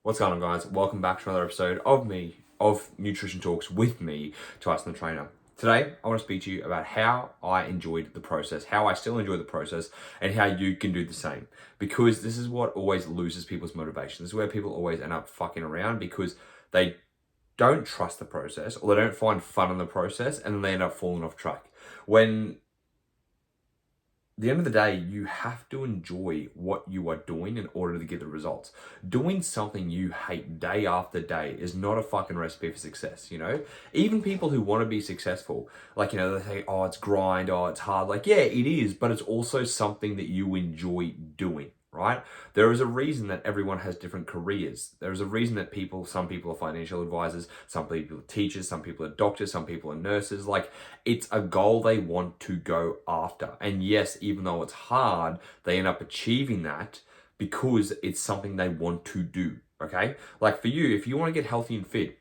What's going on, guys? Welcome back to another episode of Nutrition Talks with me, Tyson the Trainer. Today, I want to speak to you about how I enjoyed the process, how I still enjoy the process, and how you can do the same. Because this is what always loses people's motivation. This is where people always end up fucking around because they don't trust the process or they don't find fun in the process and then they end up falling off track. When the end of the day, you have to enjoy what you are doing in order to get the results. Doing something you hate day after day is not a fucking recipe for success, you know? Even people who want to be successful, like, they say, oh, it's grind, oh, it's hard. Like, yeah, it is, but it's also something that you enjoy doing. Right? There is a reason that everyone has different careers. There is a reason that some people are financial advisors, some people are teachers, some people are doctors, some people are nurses. Like, it's a goal they want to go after. And yes, even though it's hard, they end up achieving that because it's something they want to do. Okay? Like for you, if you want to get healthy and fit,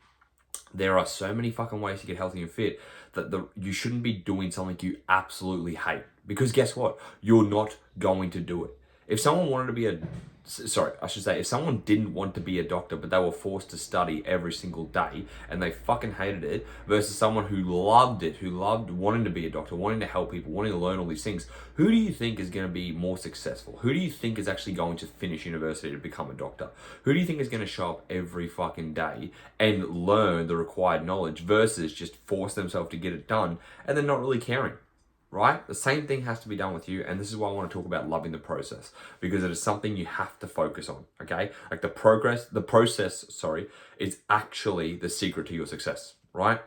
there are so many fucking ways to get healthy and fit that you shouldn't be doing something you absolutely hate. Because guess what? You're not going to do it. If someone wanted to be if someone didn't want to be a doctor, but they were forced to study every single day and they fucking hated it, versus someone who loved it, who loved wanting to be a doctor, wanting to help people, wanting to learn all these things, who do you think is going to be more successful? Who do you think is actually going to finish university to become a doctor? Who do you think is going to show up every fucking day and learn the required knowledge versus just force themselves to get it done and then not really caring? Right? The same thing has to be done with you. And this is why I want to talk about loving the process, because it is something you have to focus on. Okay. Like the process, is actually the secret to your success. Right?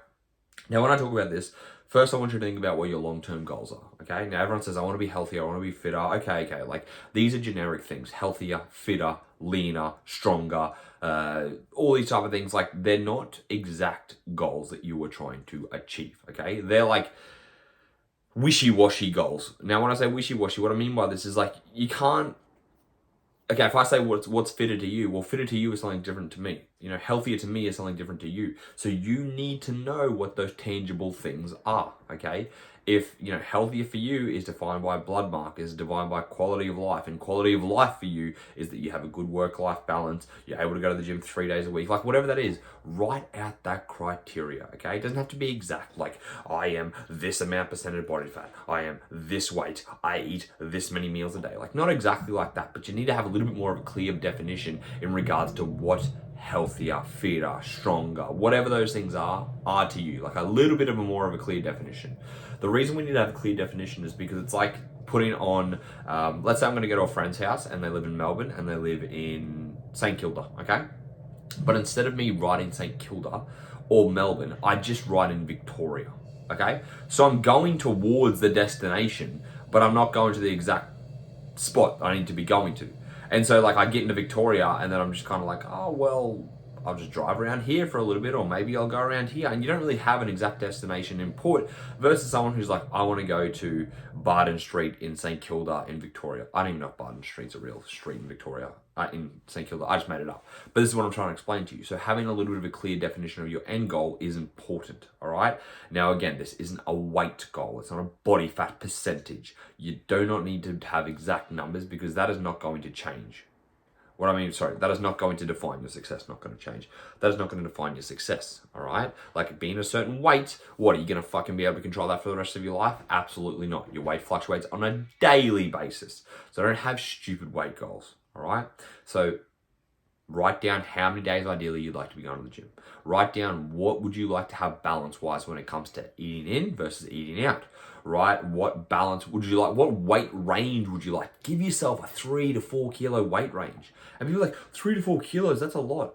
Now, when I talk about this, first I want you to think about what your long-term goals are. Okay. Now everyone says, I want to be healthier. I want to be fitter. Okay. Like these are generic things: healthier, fitter, leaner, stronger, all these type of things. Like they're not exact goals that you are trying to achieve. Okay. They're like wishy-washy goals. Now, when I say wishy-washy, what I mean by this is like you can't. Okay, if I say what's fitter to you, well, fitter to you is something different to me. Healthier to me is something different to you. So you need to know what those tangible things are. Okay, if healthier for you is defined by blood markers, defined by quality of life, and quality of life for you is that you have a good work-life balance, you're able to go to the gym 3 days a week, like whatever that is, write out that criteria. Okay, it doesn't have to be exact. Like I am this amount percentage body fat, I am this weight, I eat this many meals a day. Like not exactly like that, but you need to have a little bit more of a clear definition in regards to what healthier, fitter, stronger, whatever those things are to you. Like a little bit of more of a clear definition. The reason we need to have a clear definition is because it's like putting on, let's say I'm going to go to a friend's house and they live in Melbourne and they live in St. Kilda, okay? But instead of me writing St. Kilda or Melbourne, I just write in Victoria, okay? So I'm going towards the destination, but I'm not going to the exact spot I need to be going to. And so like I get into Victoria and then I'm just kind of like, oh, well, I'll just drive around here for a little bit, or maybe I'll go around here. And you don't really have an exact destination in port versus someone who's like, I want to go to Barden Street in St. Kilda in Victoria. I don't even know if Barden Street's a real street in Victoria, in St. Kilda. I just made it up. But this is what I'm trying to explain to you. So having a little bit of a clear definition of your end goal is important, all right? Now, again, this isn't a weight goal. It's not a body fat percentage. You do not need to have exact numbers because that is not going to change. That is not going to define your success, not going to change. That is not going to define your success, all right? Like being a certain weight, what, are you going to fucking be able to control that for the rest of your life? Absolutely not. Your weight fluctuates on a daily basis. So don't have stupid weight goals, all right? So write down how many days ideally you'd like to be going to the gym. Write down what would you like to have balance-wise when it comes to eating in versus eating out. Right? What balance would you like? What weight range would you like? Give yourself a 3 to 4 kilo weight range. And people are like, 3 to 4 kilos, that's a lot.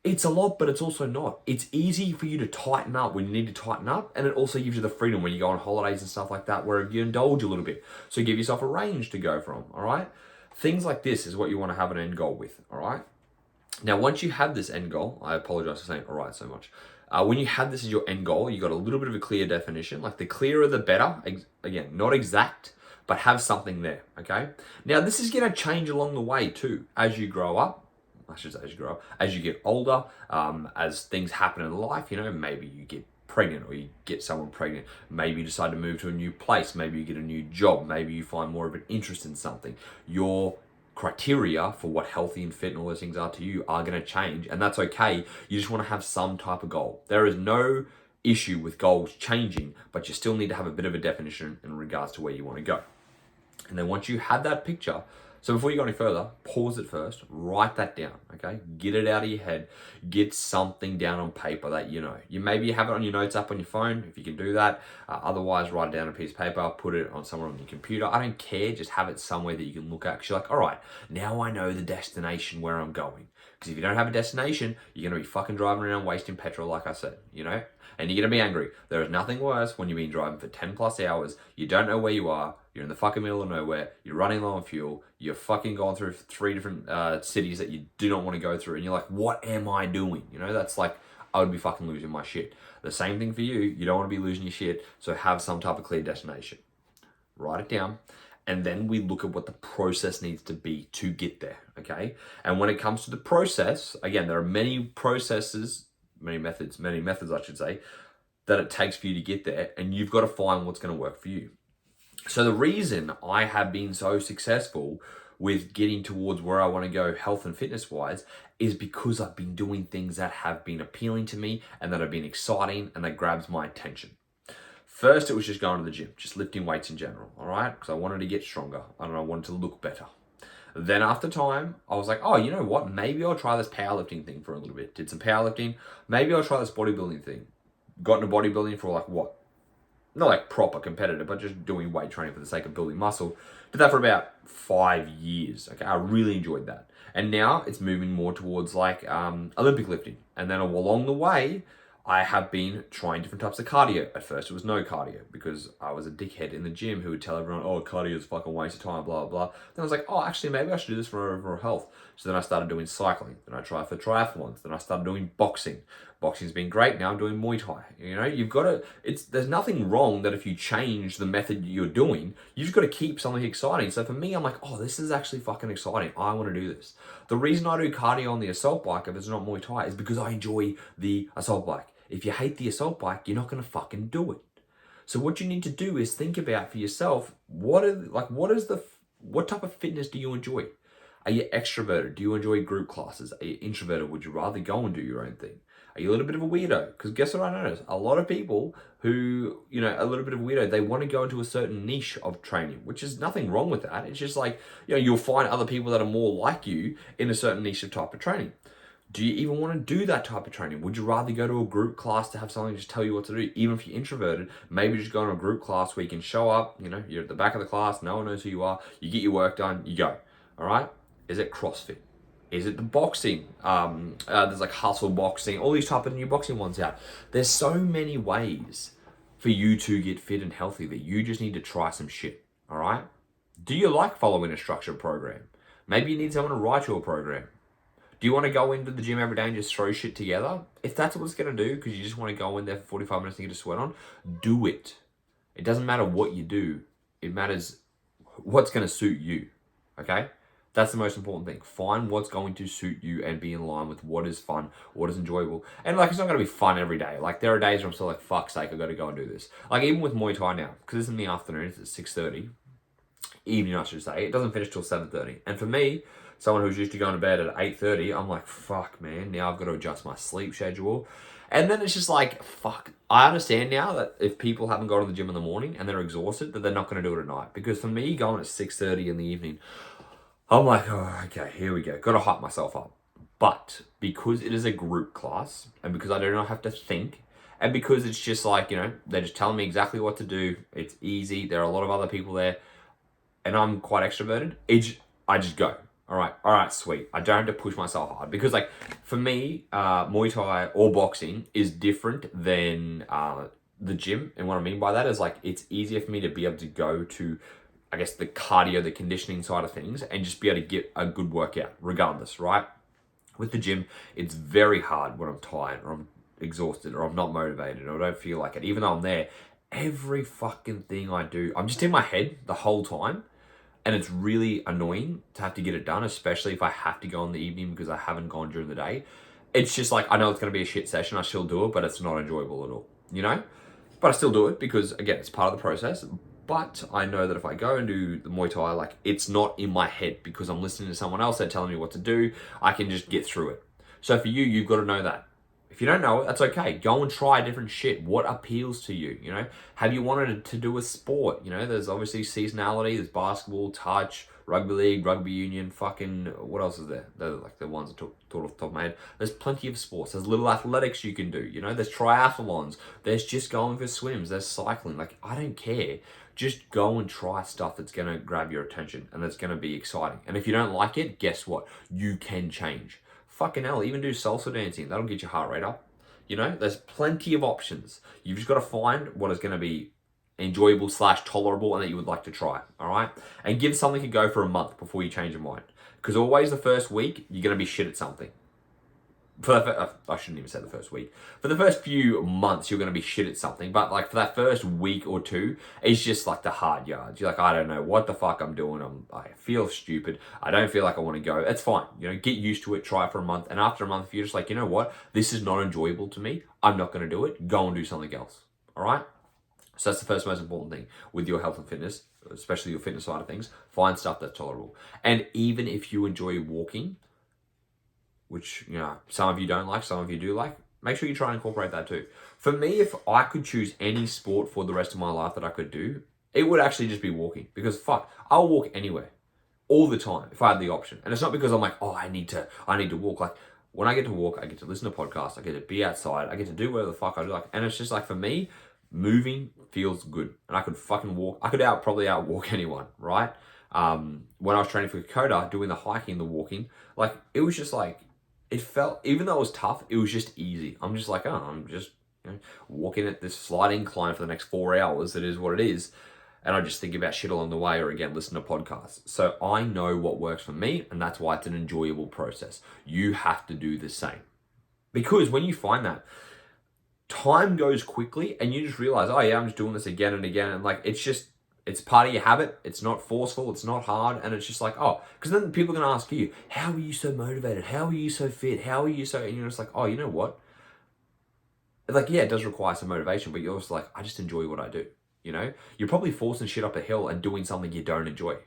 It's a lot, but it's also not. It's easy for you to tighten up when you need to tighten up, and it also gives you the freedom when you go on holidays and stuff like that, where you indulge a little bit. So give yourself a range to go from, all right? Things like this is what you want to have an end goal with, all right? Now, once you have this end goal, I apologize for saying all right so much. When you have this as your end goal, you got a little bit of a clear definition. Like the clearer, the better. Again, not exact, but have something there, okay? Now, this is going to change along the way too. As you grow up, as you get older, as things happen in life, maybe you get pregnant or you get someone pregnant. Maybe you decide to move to a new place. Maybe you get a new job. Maybe you find more of an interest in something. Your criteria for what healthy and fit and all those things are to you are going to change, and that's okay. You just want to have some type of goal. There is no issue with goals changing, but you still need to have a bit of a definition in regards to where you want to go. And then once you have that picture, so before you go any further, pause it first, write that down, okay? Get it out of your head, get something down on paper that you know. You maybe have it on your notes app on your phone, if you can do that. Otherwise, write it down on a piece of paper, put it on somewhere on your computer. I don't care, just have it somewhere that you can look at. Because you're like, all right, now I know the destination where I'm going. Because if you don't have a destination, you're going to be fucking driving around wasting petrol, like I said, you know? And you're going to be angry. There is nothing worse when you've been driving for 10 plus hours, you don't know where you are, you're in the fucking middle of nowhere, you're running low on fuel, you're fucking going through 3 different cities that you do not want to go through, and you're like, what am I doing? You know, that's like, I would be fucking losing my shit. The same thing for you, you don't want to be losing your shit, so have some type of clear destination. Write it down. And then we look at what the process needs to be to get there, okay? And when it comes to the process, again, there are many processes, many methods, I should say, that it takes for you to get there, and you've got to find what's going to work for you. So the reason I have been so successful with getting towards where I want to go health and fitness wise is because I've been doing things that have been appealing to me and that have been exciting and that grabs my attention. First, it was just going to the gym, just lifting weights in general, all right? Because I wanted to get stronger and I wanted to look better. Then after time, I was like, oh, you know what? Maybe I'll try this powerlifting thing for a little bit. Did some powerlifting. Maybe I'll try this bodybuilding thing. Got into bodybuilding for like what? Not like proper competitor, but just doing weight training for the sake of building muscle. Did that for about 5 years. Okay, I really enjoyed that. And now it's moving more towards like Olympic lifting. And then along the way, I have been trying different types of cardio. At first, it was no cardio because I was a dickhead in the gym who would tell everyone, oh, cardio is fucking waste of time, blah, blah, blah. Then I was like, oh, actually, maybe I should do this for overall health. So then I started doing cycling. Then I tried for triathlons. Then I started doing boxing. Boxing's been great. Now I'm doing Muay Thai. You know, you've got to, there's nothing wrong that if you change the method you're doing, you've just got to keep something exciting. So for me, I'm like, oh, this is actually fucking exciting. I want to do this. The reason I do cardio on the assault bike, if it's not Muay Thai, is because I enjoy the assault bike. If you hate the assault bike, you're not going to fucking do it. So what you need to do is think about for yourself, what type of fitness do you enjoy? Are you extroverted? Do you enjoy group classes? Are you introverted? Would you rather go and do your own thing? Are you a little bit of a weirdo? Because guess what I noticed? A lot of people who, you know, a little bit of a weirdo, they want to go into a certain niche of training, which is nothing wrong with that. It's just like, you know, you'll find other people that are more like you in a certain niche of type of training. Do you even want to do that type of training? Would you rather go to a group class to have someone just tell you what to do? Even if you're introverted, maybe just go to a group class where you can show up, you know, you're at the back of the class, no one knows who you are, you get your work done, you go, all right? Is it CrossFit? Is it the boxing? There's like hustle boxing, all these type of new boxing ones out. There's so many ways for you to get fit and healthy that you just need to try some shit, all right? Do you like following a structured program? Maybe you need someone to write you a program. Do you want to go into the gym every day and just throw shit together? If that's what it's going to do, because you just want to go in there for 45 minutes and get a sweat on, do it. It doesn't matter what you do. It matters what's going to suit you, okay? That's the most important thing. Find what's going to suit you and be in line with what is fun, what is enjoyable. And like, it's not going to be fun every day. Like, there are days where I'm still like, fuck's sake, I've got to go and do this. Like, even with Muay Thai now, because it's in the afternoon, it's at 6:30, evening I should say, it doesn't finish till 7:30. And for me, someone who's used to going to bed at 8:30, I'm like, fuck, man, now I've got to adjust my sleep schedule. And then it's just like, fuck. I understand now that if people haven't gone to the gym in the morning and they're exhausted, that they're not going to do it at night. Because for me, going at 6:30 in the evening, I'm like, oh, okay, here we go. Got to hype myself up. But because it is a group class, and because I do not have to think, and because it's just like, you know, they're just telling me exactly what to do. It's easy. There are a lot of other people there. And I'm quite extroverted. I just go. All right, sweet. I don't have to push myself hard because, like, for me, Muay Thai or boxing is different than the gym. And what I mean by that is, like, it's easier for me to be able to go to, I guess, the cardio, the conditioning side of things and just be able to get a good workout regardless, right? With the gym, it's very hard when I'm tired or I'm exhausted or I'm not motivated or I don't feel like it. Even though I'm there, every fucking thing I do, I'm just in my head the whole time. And it's really annoying to have to get it done, especially if I have to go in the evening because I haven't gone during the day. It's just like, I know it's going to be a shit session. I still do it, but it's not enjoyable at all, you know? But I still do it because, again, it's part of the process. But I know that if I go and do the Muay Thai, like, it's not in my head because I'm listening to someone else, they're telling me what to do. I can just get through it. So for you, you've got to know that. If you don't know it, that's okay. Go and try different shit. What appeals to you, you know? Have you wanted to do a sport? You know, there's obviously seasonality. There's basketball, touch, rugby league, rugby union, fucking, what else is there? They're like the ones I thought off the top of my head. There's plenty of sports. There's little athletics you can do, you know? There's triathlons. There's just going for swims. There's cycling. Like, I don't care. Just go and try stuff that's going to grab your attention and that's going to be exciting. And if you don't like it, guess what? You can change. Fucking hell, even do salsa dancing. That'll get your heart rate up. You know, there's plenty of options. You've just got to find what is going to be enjoyable / tolerable and that you would like to try. All right. And give something a go for a month before you change your mind. Because always the first week, you're going to be shit at something. I shouldn't even say the first week. For the first few months, you're going to be shit at something. But like for that first week or two, it's just like the hard yards. You're like, I don't know what the fuck I'm doing. I feel stupid. I don't feel like I want to go. It's fine. You know, get used to it. Try it for a month. And after a month, if you're just like, you know what? This is not enjoyable to me. I'm not going to do it. Go and do something else. All right? So that's the first most important thing with your health and fitness, especially your fitness side of things. Find stuff that's tolerable. And even if you enjoy walking, which, you know, some of you don't like, some of you do like, make sure you try and incorporate that too. For me, if I could choose any sport for the rest of my life that I could do, it would actually just be walking. Because fuck, I'll walk anywhere, all the time, if I had the option. And it's not because I'm like, oh, I need to walk. Like, when I get to walk, I get to listen to podcasts, I get to be outside, I get to do whatever the fuck I do. Like, and it's just like, for me, moving feels good. And I could fucking walk. I could probably outwalk anyone, right? When I was training for Dakota, doing the hiking, the walking, like, it was just like, it felt, even though it was tough, it was just easy. I'm just like, oh, I'm just, you know, walking at this slight incline for the next 4 hours. It is what it is. And I just think about shit along the way, or again, listen to podcasts. So I know what works for me, and that's why it's an enjoyable process. You have to do the same. Because when you find that, time goes quickly and you just realize, oh yeah, I'm just doing this again and again. And like, it's part of your habit. It's not forceful. It's not hard. And it's just like, oh, because then people are going to ask you, how are you so motivated? How are you so fit? How are you so, and you're just like, oh, you know what? Like, yeah, it does require some motivation, but you're also like, I just enjoy what I do. You know, you're probably forcing shit up a hill and doing something you don't enjoy.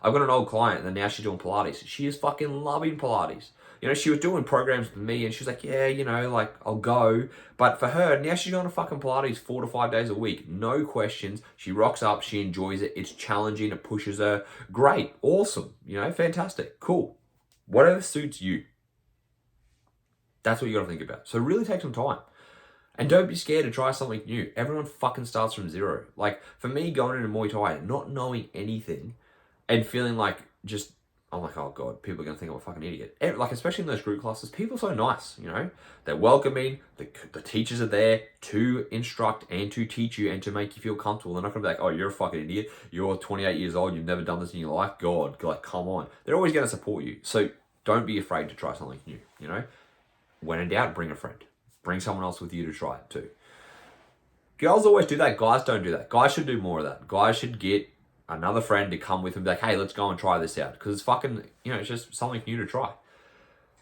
I've got an old client and now she's doing Pilates. She is fucking loving Pilates. You know, she was doing programs with me and she was like, yeah, you know, like, I'll go. But for her, now she's going to fucking Pilates 4 to 5 days a week. No questions. She rocks up. She enjoys it. It's challenging. It pushes her. Great. Awesome. You know, fantastic. Cool. Whatever suits you. That's what you got to think about. So really take some time. And don't be scared to try something new. Everyone fucking starts from zero. Like, for me, going into Muay Thai, not knowing anything and feeling like just, I'm like, oh God, people are going to think I'm a fucking idiot. Like, especially in those group classes, people are so nice, you know? They're welcoming. The teachers are there to instruct and to teach you and to make you feel comfortable. They're not going to be like, oh, you're a fucking idiot. You're 28 years old. You've never done this in your life. God, like, come on. They're always going to support you. So don't be afraid to try something new, you know? When in doubt, bring a friend. Bring someone else with you to try it too. Girls always do that. Guys don't do that. Guys should do more of that. Guys should get another friend to come with and be like, hey, let's go and try this out. Because it's fucking, you know, it's just something new to try.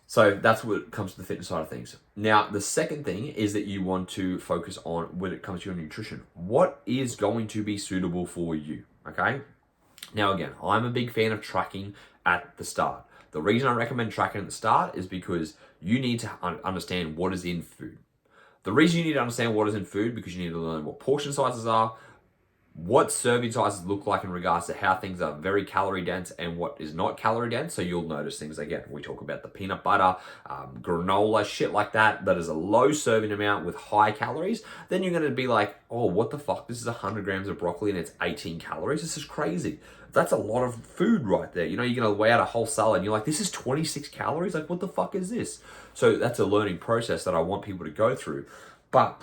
So that's what comes to the fitness side of things. Now, the second thing is that you want to focus on when it comes to your nutrition. What is going to be suitable for you, okay? Now, again, I'm a big fan of tracking at the start. The reason I recommend tracking at the start is because you need to understand what is in food. The reason you need to understand what is in food because you need to learn what portion sizes are, what serving sizes look like in regards to how things are very calorie dense and what is not calorie dense. So you'll notice things again. We talk about the peanut butter, granola, shit like that. That is a low serving amount with high calories. Then you're going to be like, oh, what the fuck? This is 100 grams of broccoli and it's 18 calories. This is crazy. That's a lot of food right there. You know, you're going to weigh out a whole salad and you're like, this is 26 calories. Like, what the fuck is this? So that's a learning process that I want people to go through. But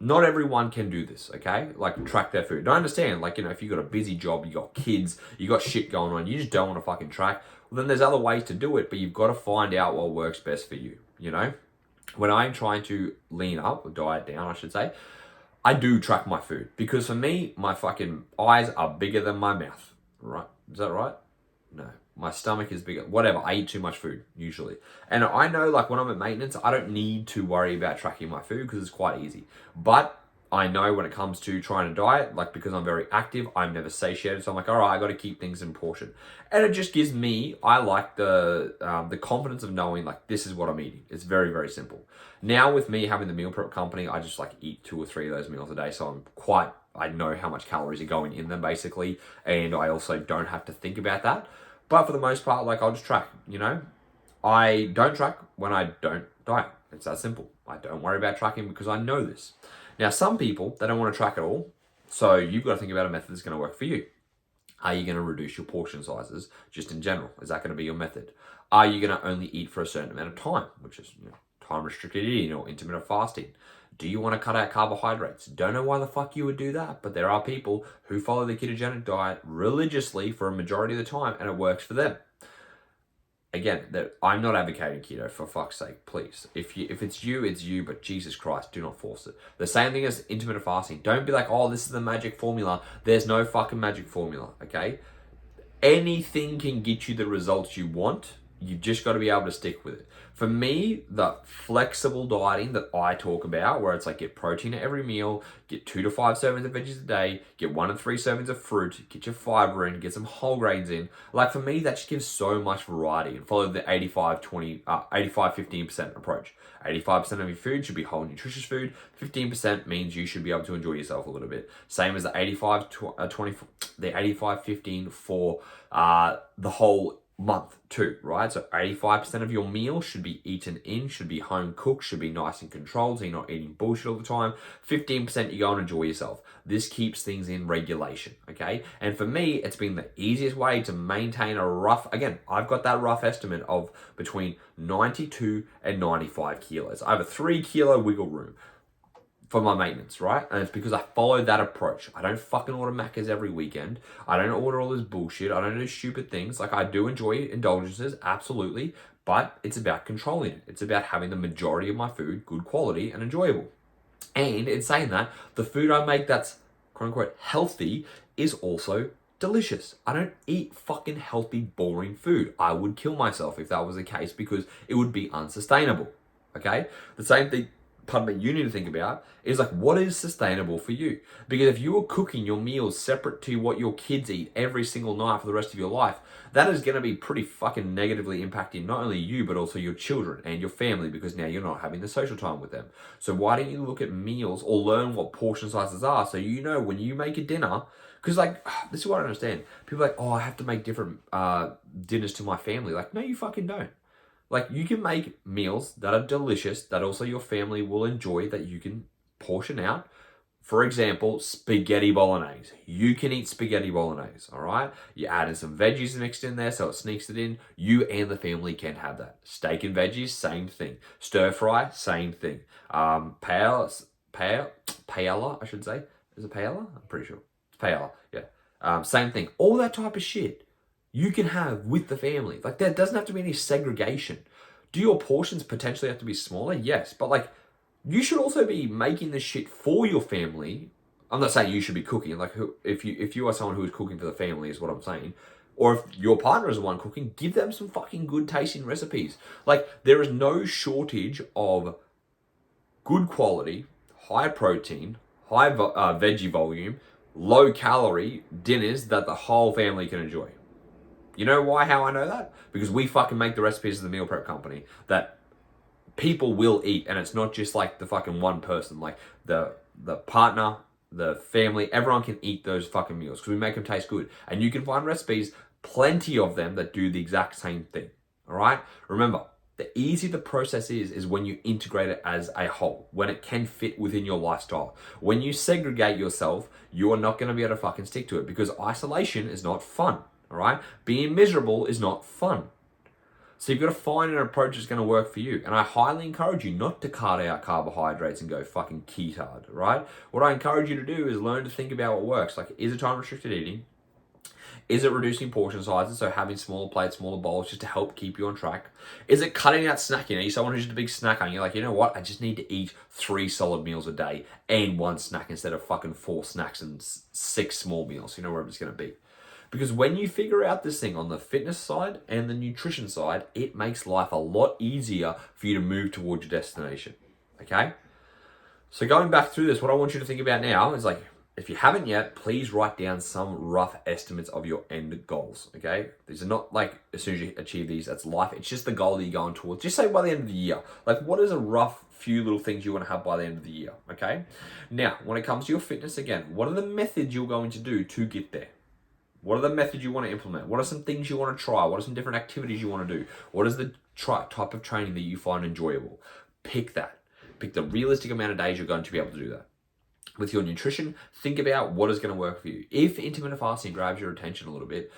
not everyone can do this, okay? Like, track their food. I understand, like, you know, if you've got a busy job, you got kids, you got shit going on, you just don't want to fucking track, well, then there's other ways to do it, but you've got to find out what works best for you, you know? When I'm trying to lean up, or diet down, I should say, I do track my food. Because for me, my fucking eyes are bigger than my mouth, right? Is that right? No. My stomach is bigger. Whatever. I eat too much food, usually. And I know, like, when I'm at maintenance, I don't need to worry about tracking my food because it's quite easy. But I know when it comes to trying to diet, like because I'm very active, I'm never satiated. So I'm like, all right, I got to keep things in portion. And it just gives me, I like the confidence of knowing like this is what I'm eating. It's very, very simple. Now with me having the meal prep company, I just like eat 2 or 3 of those meals a day. So I know how much calories are going in them basically. And I also don't have to think about that. But for the most part, like I'll just track, I don't track when I don't diet. It's that simple. I don't worry about tracking because I know this. Now, some people, they don't want to track at all. So you've got to think about a method that's going to work for you. Are you going to reduce your portion sizes just in general? Is that going to be your method? Are you going to only eat for a certain amount of time, which is time restricted eating or intermittent fasting? Do you want to cut out carbohydrates? Don't know why the fuck you would do that, but there are people who follow the ketogenic diet religiously for a majority of the time and it works for them. Again, I'm not advocating keto, for fuck's sake, please. If it's you, it's you, but Jesus Christ, do not force it. The same thing as intermittent fasting. Don't be like, oh, this is the magic formula. There's no fucking magic formula, okay? Anything can get you the results you want. You've just got to be able to stick with it. For me, the flexible dieting that I talk about, where it's like get protein at every meal, get 2 to 5 servings of veggies a day, get 1 to 3 servings of fruit, get your fiber in, get some whole grains in. Like for me, that just gives so much variety and follow the 85-15% approach. 85% of your food should be whole nutritious food. 15% means you should be able to enjoy yourself a little bit. Same as the 85-15 for the whole month too, right? So 85% of your meal should be eaten in, should be home cooked, should be nice and controlled, so you're not eating bullshit all the time. 15% you go and enjoy yourself. This keeps things in regulation, okay? And for me, it's been the easiest way to maintain a rough, again, I've got that rough estimate of between 92 and 95 kilos. I have a 3 kilo wiggle room for my maintenance, right? And it's because I follow that approach. I don't fucking order Maccas every weekend. I don't order all this bullshit. I don't do stupid things. Like I do enjoy indulgences, absolutely, but it's about controlling it. It's about having the majority of my food good quality and enjoyable. And in saying that, the food I make that's quote unquote healthy is also delicious. I don't eat fucking healthy, boring food. I would kill myself if that was the case because it would be unsustainable. Okay? The same thing you need to think about is like, what is sustainable for you? Because if you are cooking your meals separate to what your kids eat every single night for the rest of your life, that is going to be pretty fucking negatively impacting not only you, but also your children and your family, because now you're not having the social time with them. So why don't you look at meals or learn what portion sizes are so you know when you make a dinner, because like, this is what I understand. People are like, oh, I have to make different dinners to my family. Like, no, you fucking don't. Like, you can make meals that are delicious, that also your family will enjoy, that you can portion out. For example, spaghetti bolognese. You can eat spaghetti bolognese, all right? You add in some veggies mixed in there so it sneaks it in. You and the family can have that. Steak and veggies, same thing. Stir fry, same thing. Paella, I should say. Is it paella? I'm pretty sure. It's paella, yeah. Same thing. All that type of shit you can have with the family. Like, there doesn't have to be any segregation. Do your portions potentially have to be smaller? Yes. But like, you should also be making this shit for your family. I'm not saying you should be cooking. Like, if you are someone who is cooking for the family is what I'm saying. Or if your partner is the one cooking, give them some fucking good tasting recipes. Like, there is no shortage of good quality, high protein, high veggie volume, low calorie dinners that the whole family can enjoy. You know why, how I know that? Because we fucking make the recipes of the meal prep company that people will eat, and it's not just like the fucking one person, like the partner, the family, everyone can eat those fucking meals because we make them taste good. And you can find recipes, plenty of them, that do the exact same thing. All right? Remember, the easier the process is when you integrate it as a whole, when it can fit within your lifestyle. When you segregate yourself, you are not going to be able to fucking stick to it because isolation is not fun. All right? Being miserable is not fun. So you've got to find an approach that's going to work for you. And I highly encourage you not to cut out carbohydrates and go fucking ketard, right? What I encourage you to do is learn to think about what works. Like, is it time restricted eating? Is it reducing portion sizes? So having smaller plates, smaller bowls just to help keep you on track? Is it cutting out snacking? Are you someone who's just a big snacker and you're like, you know what? I just need to eat 3 solid meals a day and 1 snack instead of fucking 4 snacks and 6 small meals. You know where it's going to be. Because when you figure out this thing on the fitness side and the nutrition side, it makes life a lot easier for you to move towards your destination. Okay? So going back through this, what I want you to think about now is like, if you haven't yet, please write down some rough estimates of your end goals, okay? These are not like, as soon as you achieve these, that's life. It's just the goal that you're going towards. Just say by the end of the year. Like, what is a rough few little things you want to have by the end of the year, okay? Now, when it comes to your fitness, again, what are the methods you're going to do to get there? What are the methods you want to implement? What are some things you want to try? What are some different activities you want to do? What is the type of training that you find enjoyable? Pick that. Pick the realistic amount of days you're going to be able to do that. With your nutrition, think about what is going to work for you. If intermittent fasting grabs your attention a little bit,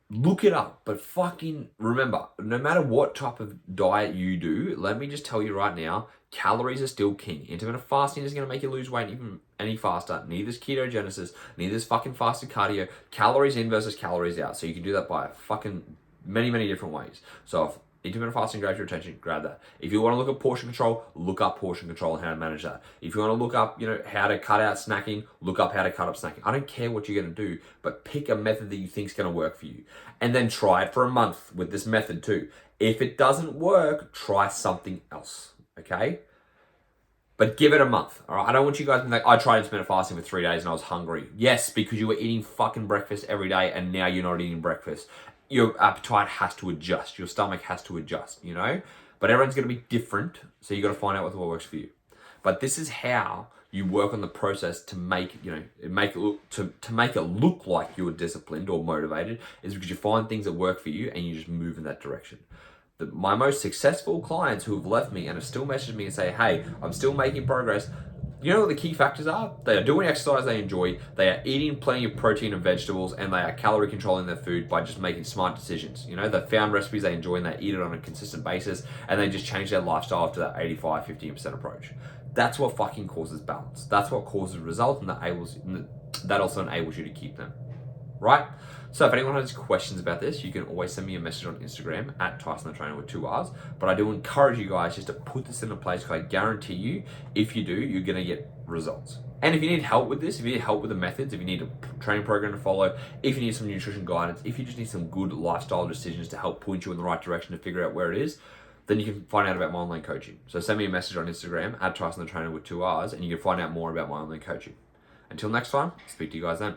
look it up. But fucking remember, no matter what type of diet you do, let me just tell you right now, calories are still king. Intermittent fasting is going to make you lose weight even any faster. Neither is ketogenesis, neither is fucking fasted cardio. Calories in versus calories out. So you can do that by fucking many different ways. So if intermittent fasting grabs your attention, grab that. If you want to look at portion control, look up portion control and how to manage that. If you want to look up, how to cut out snacking, look up how to cut up snacking. I don't care what you're going to do, but pick a method that you think is going to work for you. And then try it for a month with this method too. If it doesn't work, try something else, okay? But give it a month, all right? I don't want you guys to be like, I tried intermittent fasting for 3 days and I was hungry. Yes, because you were eating fucking breakfast every day and now you're not eating breakfast. Your appetite has to adjust. Your stomach has to adjust, But everyone's going to be different, so you got to find out what works for you. But this is how you work on the process to make it look like you're disciplined or motivated, is because you find things that work for you and you just move in that direction. My most successful clients who have left me and have still messaged me and say, hey, I'm still making progress. You know what the key factors are? They are doing exercise they enjoy, they are eating plenty of protein and vegetables, and they are calorie controlling their food by just making smart decisions. They found recipes they enjoy and they eat it on a consistent basis, and they just change their lifestyle to that 85-15% approach. That's what fucking causes balance. That's what causes results, and that also enables you to keep them. Right? So if anyone has questions about this, you can always send me a message on Instagram at tysonthetrainerr with 2 R's. But I do encourage you guys just to put this into place, because I guarantee you, if you do, you're going to get results. And if you need help with this, if you need help with the methods, if you need a training program to follow, if you need some nutrition guidance, if you just need some good lifestyle decisions to help point you in the right direction to figure out where it is, then you can find out about my online coaching. So send me a message on Instagram at tysonthetrainerr with 2 R's, and you can find out more about my online coaching. Until next time, speak to you guys then.